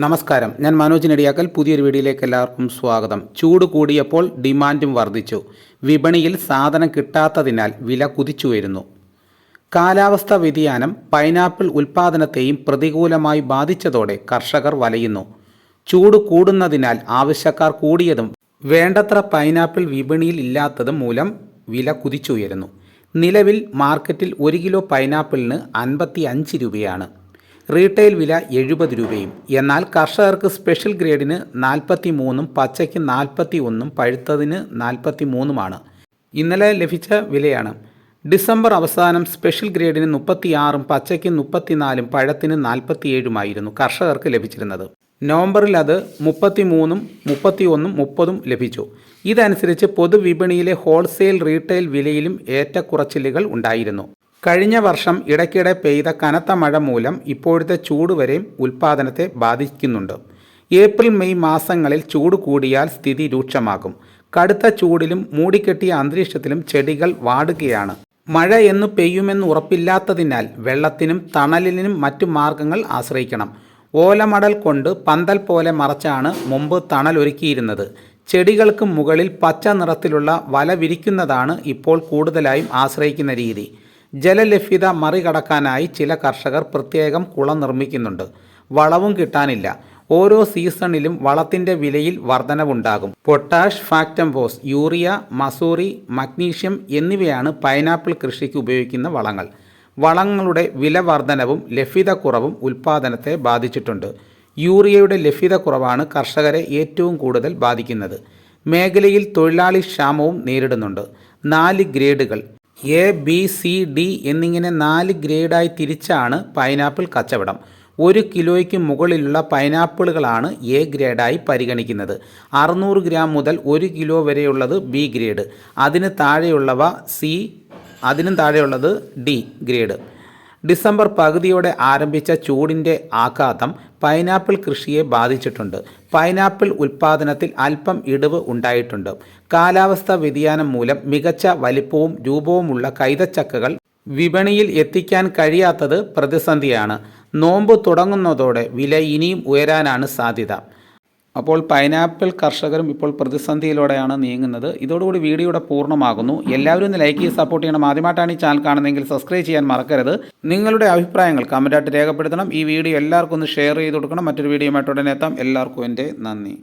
നമസ്കാരം, ഞാൻ മനോജ് നെടിയാക്കൽ. പുതിയൊരു വീഡിയോയിലേക്ക് എല്ലാവർക്കും സ്വാഗതം. ചൂട് കൂടിയപ്പോൾ ഡിമാൻഡും വർദ്ധിച്ചു. വിപണിയിൽ സാധനം കിട്ടാത്തതിനാൽ വില കുതിച്ചുയരുന്നു. കാലാവസ്ഥാ വ്യതിയാനം പൈനാപ്പിൾ ഉൽപ്പാദനത്തെയും പ്രതികൂലമായി ബാധിച്ചതോടെ കർഷകർ വലയുന്നു. ചൂട് കൂടുന്നതിനാൽ ആവശ്യക്കാർ കൂടിയതും വേണ്ടത്ര പൈനാപ്പിൾ വിപണിയിൽ ഇല്ലാത്തതും മൂലം വില കുതിച്ചുയരുന്നു. നിലവിൽ മാർക്കറ്റിൽ 1 കിലോ പൈനാപ്പിളിന് 55 രൂപയാണ്. റീറ്റെയിൽ വില 70 രൂപയും. എന്നാൽ കർഷകർക്ക് സ്പെഷ്യൽ ഗ്രേഡിന് 43, പച്ചയ്ക്ക് 41, പഴുത്തതിന് 43മാണ് ഇന്നലെ ലഭിച്ച വിലയാണ്. ഡിസംബർ അവസാനം സ്പെഷ്യൽ ഗ്രേഡിന് 36, പച്ചയ്ക്ക് 34, പഴത്തിന് 47 കർഷകർക്ക് ലഭിച്ചിരുന്നത്. നവംബറിൽ അത് 33, 31, 30 ലഭിച്ചു. ഇതനുസരിച്ച് പൊതുവിപണിയിലെ ഹോൾസെയിൽ റീറ്റെയിൽ വിലയിലും ഏറ്റക്കുറച്ചിലുകൾ ഉണ്ടായിരുന്നു. കഴിഞ്ഞ വർഷം ഇടയ്ക്കിടെ പെയ്ത കനത്ത മഴ മൂലം ഇപ്പോഴത്തെ ചൂട് വരെയും ഉൽപ്പാദനത്തെ ബാധിക്കുന്നുണ്ട്. ഏപ്രിൽ മെയ് മാസങ്ങളിൽ ചൂട് കൂടിയാൽ സ്ഥിതി രൂക്ഷമാകും. കടുത്ത ചൂടിലും മൂടിക്കെട്ടിയ അന്തരീക്ഷത്തിലും ചെടികൾ വാടുകയാണ്. മഴ എന്ന് പെയ്യുമെന്ന് ഉറപ്പില്ലാത്തതിനാൽ വെള്ളത്തിനും തണലിനും മറ്റു മാർഗങ്ങൾ ആശ്രയിക്കണം. ഓലമടൽ കൊണ്ട് പന്തൽ പോലെ മറച്ചാണ് മുമ്പ് തണലൊരുക്കിയിരുന്നത്. ചെടികൾക്ക് മുകളിൽ പച്ച നിറത്തിലുള്ള വല വിരിക്കുന്നതാണ് ഇപ്പോൾ കൂടുതലായും ആശ്രയിക്കുന്ന രീതി. ജലലഭ്യത മറികടക്കാനായി ചില കർഷകർ പ്രത്യേകം കുളം നിർമ്മിക്കുന്നുണ്ട്. വളവും കിട്ടാനില്ല. ഓരോ സീസണിലും വളത്തിൻ്റെ വിലയിൽ വർധനവുണ്ടാകും. Potash, Factamfos, urea, Mussoorie, magnesium എന്നിവയാണ് പൈനാപ്പിൾ കൃഷിക്ക് ഉപയോഗിക്കുന്ന വളങ്ങൾ. വളങ്ങളുടെ വില വർധനവും ലഭ്യത കുറവും ഉൽപ്പാദനത്തെ ബാധിച്ചിട്ടുണ്ട്. യൂറിയയുടെ ലഭ്യത കുറവാണ് കർഷകരെ ഏറ്റവും കൂടുതൽ ബാധിക്കുന്നത്. മേഖലയിൽ തൊഴിലാളി ക്ഷാമവും നേരിടുന്നുണ്ട്. 4 ഗ്രേഡുകൾ A, B, C, D എന്നിങ്ങനെ 4 ഗ്രേഡായി തിരിച്ചാണ് പൈനാപ്പിൾ കച്ചവടം. 1 കിലോയ്ക്ക് മുകളിലുള്ള പൈനാപ്പിളുകളാണ് എ ഗ്രേഡായി പരിഗണിക്കുന്നത്. 600 ഗ്രാം മുതൽ 1 കിലോ വരെയുള്ളത് ബി ഗ്രേഡ്, അതിന് താഴെയുള്ളവ സി, അതിനും താഴെയുള്ളത് ഡി ഗ്രേഡ്. ഡിസംബർ പകുതിയോടെ ആരംഭിച്ച ചൂടിൻ്റെ ആഘാതം പൈനാപ്പിൾ കൃഷിയെ ബാധിച്ചിട്ടുണ്ട്. പൈനാപ്പിൾ ഉൽപ്പാദനത്തിൽ അല്പം ഇടിവ് ഉണ്ടായിട്ടുണ്ട്. കാലാവസ്ഥാ വ്യതിയാനം മൂലം മികച്ച വലിപ്പവും രൂപവുമുള്ള കൈതച്ചക്കകൾ വിപണിയിൽ എത്തിക്കാൻ കഴിയാത്തത് പ്രതിസന്ധിയാണ്. നോമ്പ് തുടങ്ങുന്നതോടെ വില ഇനിയും ഉയരാനാണ് സാധ്യത. അപ്പോൾ പൈനാപ്പിൾ കർഷകരും ഇപ്പോൾ പ്രതിസന്ധിയിലൂടെയാണ് നീങ്ങുന്നത്. ഇതോടുകൂടി വീഡിയോയുടെ പൂർണ്ണമാകുന്നു. എല്ലാവരും ഒന്ന് ലൈക്ക് ചെയ്ത് സപ്പോർട്ട് ചെയ്യണം. ആദ്യമായിട്ടാണ് ഈ ചാനൽ കാണുന്നതെങ്കിൽ സബ്സ്ക്രൈബ് ചെയ്യാൻ മറക്കരുത്. നിങ്ങളുടെ അഭിപ്രായങ്ങൾ കമൻറ്റായിട്ട് രേഖപ്പെടുത്തണം. ഈ വീഡിയോ എല്ലാവർക്കും ഒന്ന് ഷെയർ ചെയ്ത് കൊടുക്കണം. മറ്റൊരു വീഡിയോയുമായിട്ട് ഉടനെ എത്താം. എല്ലാവർക്കും എൻ്റെ നന്ദി.